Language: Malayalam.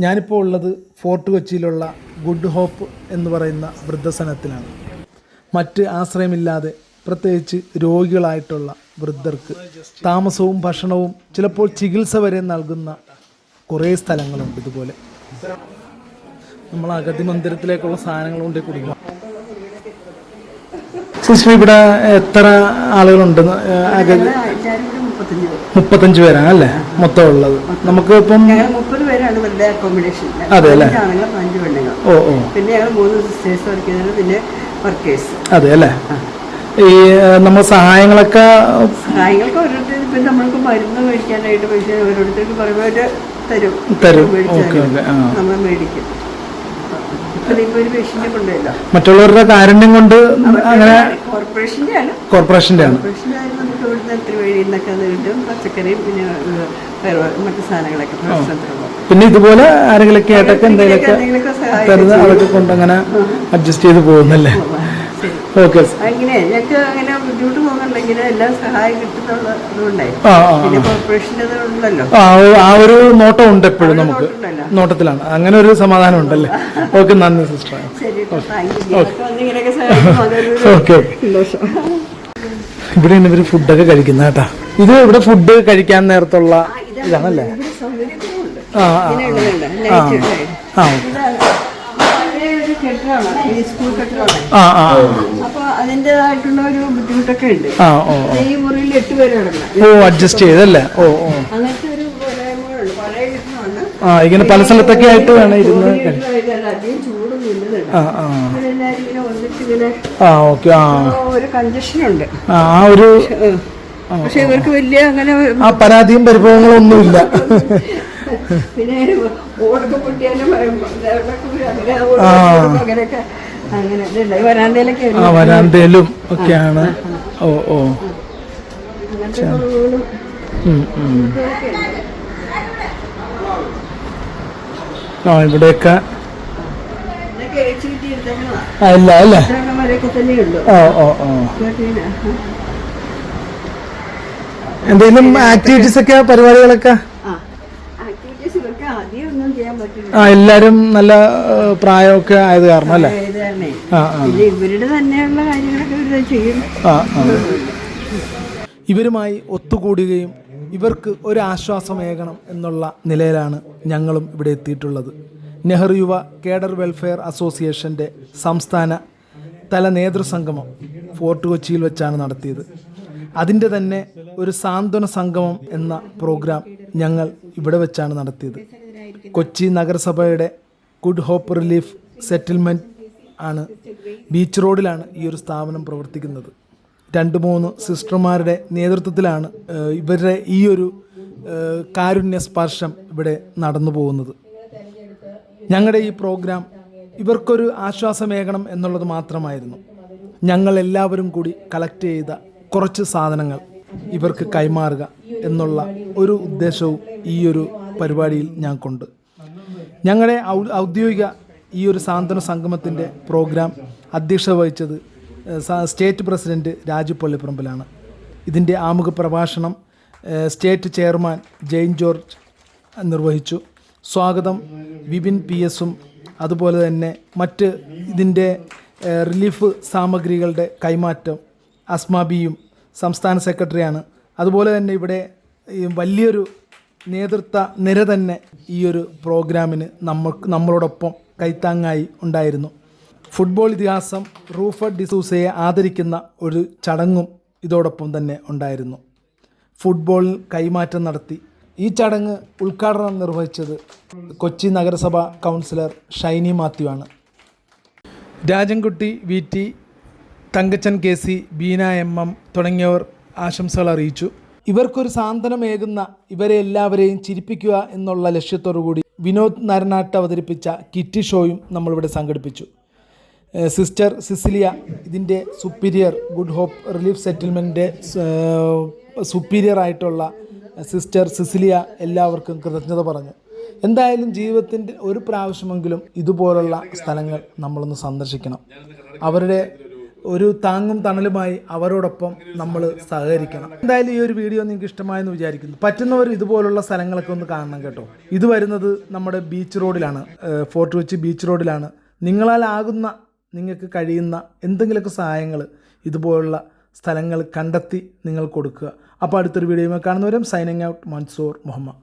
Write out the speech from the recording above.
ഞാനിപ്പോൾ ഉള്ളത് ഫോർട്ട് കൊച്ചിയിലുള്ള ഗുഡ് ഹോപ്പ് എന്ന് പറയുന്ന വൃദ്ധസദനത്തിലാണ്. മറ്റ് ആശ്രയമില്ലാതെ പ്രത്യേകിച്ച് രോഗികളായിട്ടുള്ള വൃദ്ധർക്ക് താമസവും ഭക്ഷണവും ചിലപ്പോൾ ചികിത്സ വരെ നൽകുന്ന കുറേ സ്ഥലങ്ങളുണ്ട്. ഇതുപോലെ നമ്മൾ അഗതി മന്ദിരത്തിലേക്കുള്ള സാധനങ്ങൾ കൊണ്ട് കൊടുക്കുക. സിസ്റ്റർ, ഇവിടെ എത്ര ആളുകളുണ്ട്? 35 പേരാണ് അല്ലേ മൊത്തം ഉള്ളത്? നമുക്ക് ഇപ്പം 30 പേരാണ് ഇവരുടെ അക്കോമഡേഷൻ. അതെ അല്ലേ? 5 പെണ്ണുങ്ങൾ. ഓ ഓ. പിന്നെ ഞങ്ങൾ 3 സിസ്റ്റേഴ്സ് വർക്ക് ചെയ്യുന്നത്, പിന്നെ വർക്കേഴ്സ്. അതെ അല്ലേ? ഈ നമ്മൾ സഹായങ്ങൾക്ക് ഓരോരുത്തർ ഇപ്പം നമ്മൾക്ക് മരുന്ന് മേടിക്കാനായിട്ട് പൈസ ഓരോരുത്തർക്ക് പറയുമ്പോൾ തരും. നമ്മൾ മേടിക്കും. മറ്റുള്ളവരുടെ കാരുണ്യം കൊണ്ട് അങ്ങനെ കോർപ്പറേഷന്റെ ആണ്. നമുക്ക് ഇവിടുന്ന് എത്ര വഴി നിന്നൊക്കെ കിട്ടും. പച്ചക്കറിയും പിന്നെ മറ്റു സാധനങ്ങളൊക്കെ പിന്നെ ഇതുപോലെ ആരെങ്കിലൊക്കെ ആയിട്ടൊക്കെ എന്തെങ്കിലുമൊക്കെ തരുന്ന അതൊക്കെ കൊണ്ടങ്ങനെ അഡ്ജസ്റ്റ് ചെയ്ത് പോകുന്നല്ലേ? ഓക്കെ. അങ്ങനെ ഞങ്ങൾക്ക് അങ്ങനെ ബുദ്ധിമുട്ട് പോകുന്നുണ്ടെങ്കിൽ എല്ലാം സഹായം കിട്ടുന്നുള്ളതുകൊണ്ടായി. പിന്നെ കോർപ്പറേഷൻ്റെ ഉണ്ടല്ലോ, ആ ഒരു നോട്ടം ഉണ്ട് എപ്പോഴും. നമുക്ക് നോട്ടത്തിലാണ്, അങ്ങനെ ഒരു സമാധാനം ഉണ്ടല്ലേ? ഓക്കെ, നന്ദി സിസ്റ്റർ. ഓക്കെ. ഇവിടെ ഇവർ ഫുഡൊക്കെ കഴിക്കുന്ന കേട്ടാ. ഇത് ഇവിടെ ഫുഡ് കഴിക്കാൻ നേരത്തുള്ള ഇതാണല്ലേ? അപ്പൊ അതിൻ്റെതായിട്ടുള്ള ഒരു ബുദ്ധിമുട്ടൊക്കെ ഉണ്ട്. ഈ മുറിയിൽ 8 പേര് കിടക്കണം. ഓ, അഡ്ജസ്റ്റ് ചെയ്തല്ലേ? ഓ ഓ. അങ്ങനത്തെ ഒരു പോരായ്മകളുണ്ട്. പഴയ കെട്ടിടമാണ്. ഇങ്ങനെ പല സ്ഥലത്തൊക്കെ ആയിട്ട് വേണം ഇരുന്ന്. അധികം ചൂടൊന്നും ഇല്ലതാണ്. ഇവരെല്ലാരും ഇങ്ങനെ വന്നിട്ട് ഇങ്ങനെ ഒരു കൺജഷൻ ഉണ്ട്. ഒരു പക്ഷെ ഇവർക്ക് വലിയ അങ്ങനെ പരാതിയും പരിഭവങ്ങളും ഒന്നുമില്ല. പിന്നെ ഓടൊക്കെ പൊട്ടിയാലും അങ്ങനെയൊക്കെ അങ്ങനെ വരാന്തയിലൊക്കെ വരാന്തയിലും ഒക്കെയാണ്. ഓ ഓ. ഇവിടെയൊക്കെ അല്ല അല്ലേ? ഓ ഓ ഓ. എന്തെങ്കിലും ആക്ടിവിറ്റീസ് ഒക്കെ, പരിപാടികളൊക്കെ? എല്ലാരും നല്ല പ്രായമൊക്കെ ആയത് കാരണം അല്ലേ? ഇവരുടെ തന്നെയുള്ള കാര്യങ്ങളൊക്കെ ചെയ്യും. ഇവരുമായി ഒത്തുകൂടുകയും ഇവർക്ക് ഒരു ആശ്വാസമേകണം എന്നുള്ള നിലയിലാണ് ഞങ്ങളും ഇവിടെ എത്തിയിട്ടുള്ളത്. നെഹ്റു യുവ കേഡർ വെൽഫെയർ അസോസിയേഷൻ്റെ സംസ്ഥാന തല നേതൃസംഗമം ഫോർട്ട് കൊച്ചിയിൽ വെച്ചാണ് നടത്തിയത്. അതിൻ്റെ തന്നെ ഒരു സാന്ത്വന സംഗമം എന്ന പ്രോഗ്രാം ഞങ്ങൾ ഇവിടെ വെച്ചാണ് നടത്തിയത്. കൊച്ചി നഗരസഭയുടെ ഗുഡ് ഹോപ്പ് റിലീഫ് സെറ്റിൽമെൻറ്റ് ആണ്. ബീച്ച് റോഡിലാണ് ഈ ഒരു സ്ഥാപനം പ്രവർത്തിക്കുന്നത്. 2-3 സിസ്റ്റർമാരുടെ നേതൃത്വത്തിലാണ് ഇവരുടെ ഈ ഒരു കാരുണ്യ സ്പർശം ഇവിടെ നടന്നു പോകുന്നത്. ഞങ്ങളുടെ ഈ പ്രോഗ്രാം ഇവർക്കൊരു ആശ്വാസമേകണം എന്നുള്ളത് മാത്രമായിരുന്നു. ഞങ്ങൾ എല്ലാവരും കൂടി കളക്ട് ചെയ്ത കുറച്ച് സാധനങ്ങൾ ഇവർക്ക് കൈമാറുക എന്നുള്ള ഒരു ഉദ്ദേശവും ഈ ഒരു പരിപാടിയിൽ ഞങ്ങൾക്കുണ്ട്. ഞങ്ങളുടെ ഔദ്യോഗിക ഈ ഒരു സാന്ത്വന സംഗമത്തിൻ്റെ പ്രോഗ്രാം അധ്യക്ഷത വഹിച്ചത് സ്റ്റേറ്റ് പ്രസിഡൻറ്റ് രാജു പള്ളിപ്പറമ്പിലാണ്. ഇതിൻ്റെ ആമുഖ പ്രഭാഷണം സ്റ്റേറ്റ് ചെയർമാൻ ജെയിൻ ജോർജ് നിർവഹിച്ചു. സ്വാഗതം വിപിൻ PS-ഉം അതുപോലെ തന്നെ മറ്റ് ഇതിൻ്റെ റിലീഫ് സാമഗ്രികളുടെ കൈമാറ്റം അസ്മാബിയും സംസ്ഥാന സെക്രട്ടറിയാണ്. അതുപോലെ തന്നെ ഇവിടെ വലിയൊരു നേതൃത്വ നിര തന്നെ ഈ ഒരു പ്രോഗ്രാമിന് നമ്മളോടൊപ്പം കൈത്താങ്ങായി ഉണ്ടായിരുന്നു. ഫുട്ബോൾ ഇതിഹാസം റൂഫർഡ് ഡിസൂസയെ ആദരിക്കുന്ന ഒരു ചടങ്ങും ഇതോടൊപ്പം തന്നെ ഉണ്ടായിരുന്നു. ഫുട്ബോളിൽ കൈമാറ്റം നടത്തി. ഈ ചടങ്ങ് ഉദ്ഘാടനം നിർവഹിച്ചത് കൊച്ചി നഗരസഭ കൗൺസിലർ ഷൈനി മാത്യു ആണ്. Rajankutty VT, Thankachan KC, Beena MM തുടങ്ങിയവർ ആശംസകൾ അറിയിച്ചു. ഇവർക്കൊരു സാന്ത്വനമേകുന്ന ഇവരെ എല്ലാവരെയും ചിരിപ്പിക്കുക എന്നുള്ള ലക്ഷ്യത്തോടു കൂടി വിനോദ് നരനാട്ട് അവതരിപ്പിച്ച കിറ്റി ഷോയും നമ്മളിവിടെ സംഘടിപ്പിച്ചു. സിസ്റ്റർ സിസിലിയ ഇതിൻ്റെ സുപ്പീരിയർ, ഗുഡ് ഹോപ്പ് റിലീഫ് സെറ്റിൽമെൻറ്റിൻ്റെ സുപ്പീരിയർ ആയിട്ടുള്ള സിസ്റ്റർ സിസിലിയ എല്ലാവർക്കും കൃതജ്ഞത പറഞ്ഞു. എന്തായാലും ജീവിതത്തിൻ്റെ ഒരു പ്രാവശ്യമെങ്കിലും ഇതുപോലുള്ള സ്ഥലങ്ങൾ നമ്മളൊന്ന് സന്ദർശിക്കണം. അവരുടെ ഒരു താങ്ങും തണലുമായി അവരോടൊപ്പം നമ്മൾ സഹകരിക്കണം. എന്തായാലും ഈ ഒരു വീഡിയോ നിങ്ങൾക്ക് ഇഷ്ടമായെന്ന് വിചാരിക്കുന്നു. പറ്റുന്നവർ ഇതുപോലുള്ള സ്ഥലങ്ങളൊക്കെ ഒന്ന് കാണണം കേട്ടോ. ഇത് വരുന്നത് നമ്മുടെ ബീച്ച് റോഡിലാണ്, ഫോർട്ട് കൊച്ചി ബീച്ച് റോഡിലാണ്. നിങ്ങളാലാകുന്ന, നിങ്ങൾക്ക് കഴിയുന്ന എന്തെങ്കിലുമൊക്കെ സഹായങ്ങൾ ഇതുപോലുള്ള സ്ഥലങ്ങൾ കണ്ടെത്തി നിങ്ങൾ കൊടുക്കുക. അപ്പോൾ അടുത്തൊരു വീഡിയോയുമായി കാണുന്നവരും സൈനിങ് ഔട്ട്, മൻസൂർ മുഹമ്മദ്.